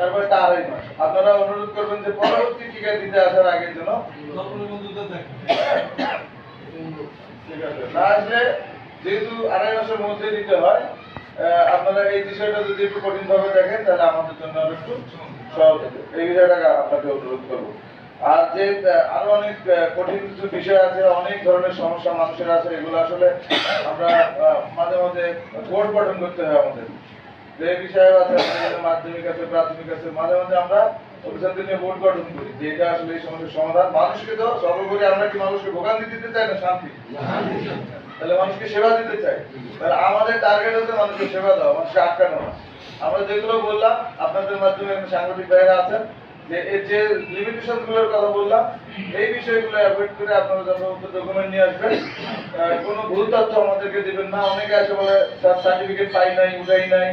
তারপর এটা 2.5 মাস। আপনারা অনুরোধ করবেন যে পরবর্তী টিকা দিতে আসার আগে যেন ঠিক আছে না আসলে যেহেতু 2.5 মাসের মধ্যে দিতে হয়, আপনারা এই বিষয়টা যদি একটু কঠিন ভাবে দেখেন তাহলে আমাদের জন্য আরো একটু সহজ হবে। এই বিষয়টাকে আপনাকে অনুরোধ করবো। আর যে আরো অনেক কঠিন কিছু বিষয় আছে, অনেক ধরনের সমস্যা মানুষের আছে, এগুলো আসলে আমরা মাঝে মাঝে বোর্ড গঠন করতে হয় আমাদের। যে বিষয় আছে মাধ্যমিক আছে, প্রাথমিক আছে, মাঝে মাঝে আমরা অভিযান্ত্রিক নিয়ে বোর্ড গঠন করি যে এটা আসলে এই সমস্যার সমাধান। মানুষকে তো সর্বোপরি আমরা কি মানুষকে ভোগান্তি দিতে চাই না শান্তি? তাহলে মানুষকে সেবা দিতে চাই। তাহলে আমাদের টার্গেট হচ্ছে মানুষকে সেবা দেওয়া, মানুষকে আটকানো না। আমরা যেগুলো বললাম আপনাদের মাধ্যমে সাংবাদিক ভাইয়েরা আছেন, যে এই যে লিমিটেশন গুলোর কথা বললাম, এই বিষয়গুলো অ্যাভয়েড করে আপনারা যথাযথ ডকুমেন্ট নিয়ে আসবেন। কোনো ভুল তথ্য আমাদেরকে দিবেন না। অনেকে আছে বলে স্যার সার্টিফিকেট পাই নাই, উঠাই নাই,